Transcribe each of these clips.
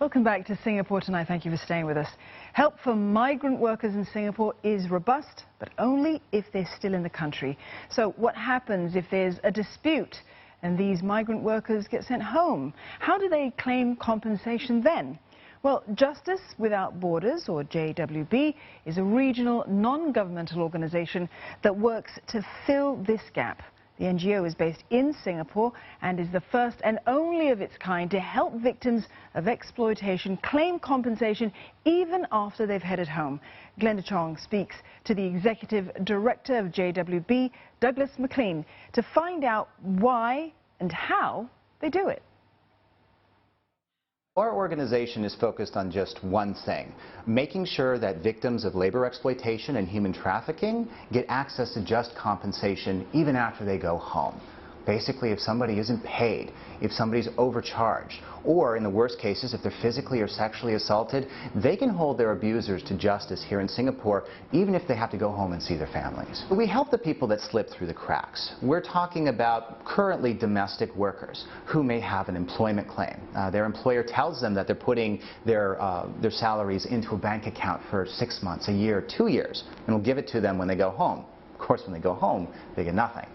Welcome back to Singapore Tonight. Thank you for staying with us. Help for migrant workers in Singapore is robust, but only if they're still in the country. So what happens if there's a dispute and these migrant workers get sent home? How do they claim compensation then? Well, Justice Without Borders, or JWB, is a regional non-governmental organization that works to fill this gap. The NGO is based in Singapore and is the first and only of its kind to help victims of exploitation claim compensation even after they've headed home. Glenda Chong speaks to the Executive Director of JWB, Douglas MacLean, to find out why and how they do it. Our organization is focused on just one thing: making sure that victims of labor exploitation and human trafficking get access to just compensation even after they go home. Basically, if somebody isn't paid, if somebody's overcharged, or in the worst cases, if they're physically or sexually assaulted, they can hold their abusers to justice here in Singapore, even if they have to go home and see their families. We help the people that slip through the cracks. We're talking about currently domestic workers who may have an employment claim. Their employer tells them that they're putting their salaries into a bank account for 6 months, a year, 2 years, and will give it to them when they go home. Of course, when they go home, they get nothing.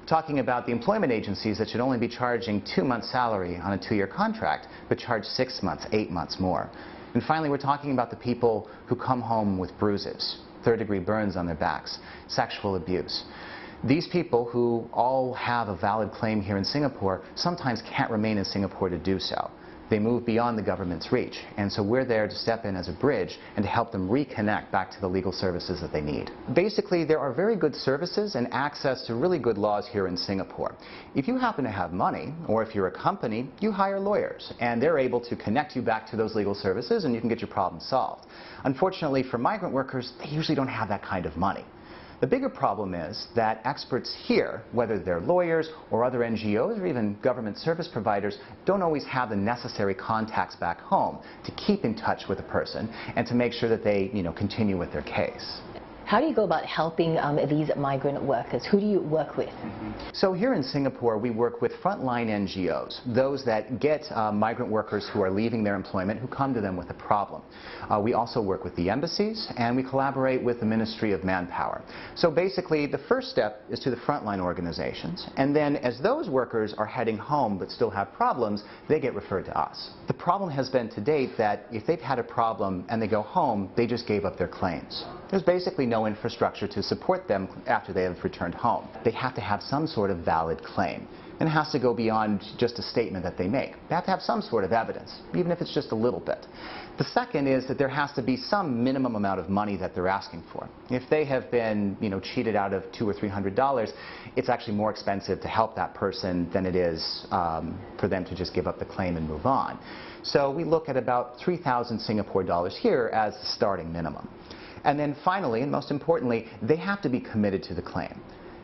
Talking about the employment agencies that should only be charging 2 months' salary on a 2-year contract, but charge 6 months, 8 months more. And finally, we're talking about the people who come home with bruises, third-degree burns on their backs, sexual abuse. These people, who all have a valid claim here in Singapore, sometimes can't remain in Singapore to do so. They move beyond the government's reach, and so we're there to step in as a bridge and to help them reconnect back to the legal services that they need. Basically, there are very good services and access to really good laws here in Singapore. If you happen to have money, or if you're a company, you hire lawyers, and they're able to connect you back to those legal services, and you can get your problem solved. Unfortunately, for migrant workers, they usually don't have that kind of money. The bigger problem is that experts here, whether they're lawyers or other NGOs or even government service providers, don't always have the necessary contacts back home to keep in touch with a person and to make sure that they, continue with their case. How do you go about helping these migrant workers? Who do you work with? So here in Singapore, we work with frontline NGOs, those that get migrant workers who are leaving their employment, who come to them with a problem. We also work with the embassies, and we collaborate with the Ministry of Manpower. So basically, the first step is to the frontline organizations, and then as those workers are heading home but still have problems, they get referred to us. The problem has been to date that if they've had a problem and they go home, they just gave up their claims. There's basically no infrastructure to support them after they have returned home. They have to have some sort of valid claim. And it has to go beyond just a statement that they make. They have to have some sort of evidence, even if it's just a little bit. The second is that there has to be some minimum amount of money that they're asking for. If they have been, cheated out of $200 or $300, it's actually more expensive to help that person than it is for them to just give up the claim and move on. So we look at about 3,000 Singapore dollars here as the starting minimum. And then finally, and most importantly, they have to be committed to the claim.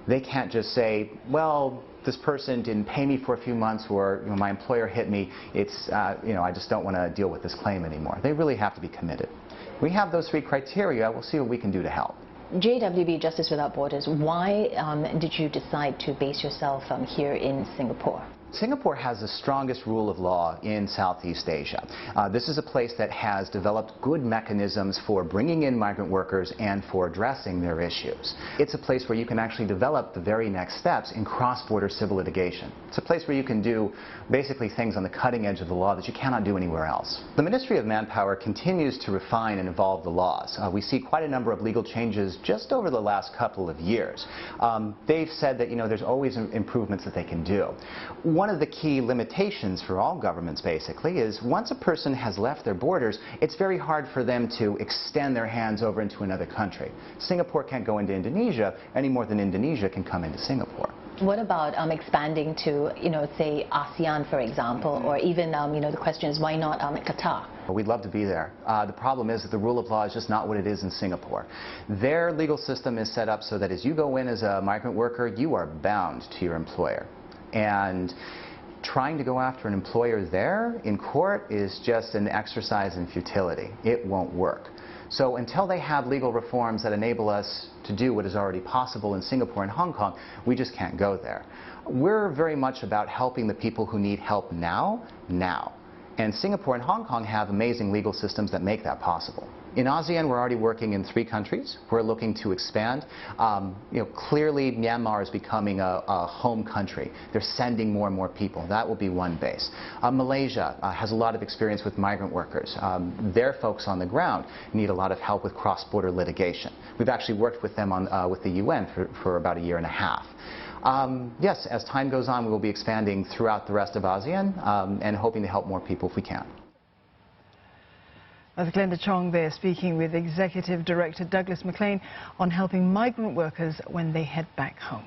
They can't just say, well, this person didn't pay me for a few months, or my employer hit me, I just don't want to deal with this claim anymore. They really have to be committed. We have those 3 criteria. We'll see what we can do to help. JWB, Justice Without Borders, why did you decide to base yourself here in Singapore? Singapore has the strongest rule of law in Southeast Asia. This is a place that has developed good mechanisms for bringing in migrant workers and for addressing their issues. It's a place where you can actually develop the very next steps in cross-border civil litigation. It's a place where you can do basically things on the cutting edge of the law that you cannot do anywhere else. The Ministry of Manpower continues to refine and evolve the laws. We see quite a number of legal changes just over the last couple of years. They've said that there's always improvements that they can do. One of the key limitations for all governments, basically, is once a person has left their borders, it's very hard for them to extend their hands over into another country. Singapore can't go into Indonesia any more than Indonesia can come into Singapore. What about expanding to, say, ASEAN, for example, or even, the question is, why not Qatar? We'd love to be there. The problem is that the rule of law is just not what it is in Singapore. Their legal system is set up so that as you go in as a migrant worker, you are bound to your employer. And trying to go after an employer there in court is just an exercise in futility. It won't work. So until they have legal reforms that enable us to do what is already possible in Singapore and Hong Kong, we just can't go there. We're very much about helping the people who need help now. And Singapore and Hong Kong have amazing legal systems that make that possible. In ASEAN, we're already working in 3 countries. We're looking to expand. Clearly, Myanmar is becoming a home country. They're sending more and more people. That will be one base. Malaysia has a lot of experience with migrant workers. Their folks on the ground need a lot of help with cross-border litigation. We've actually worked with them with the UN for about 1.5 years. Yes, as time goes on, we will be expanding throughout the rest of ASEAN and hoping to help more people if we can. That's Glenda Chong there speaking with Executive Director Douglas MacLean on helping migrant workers when they head back home.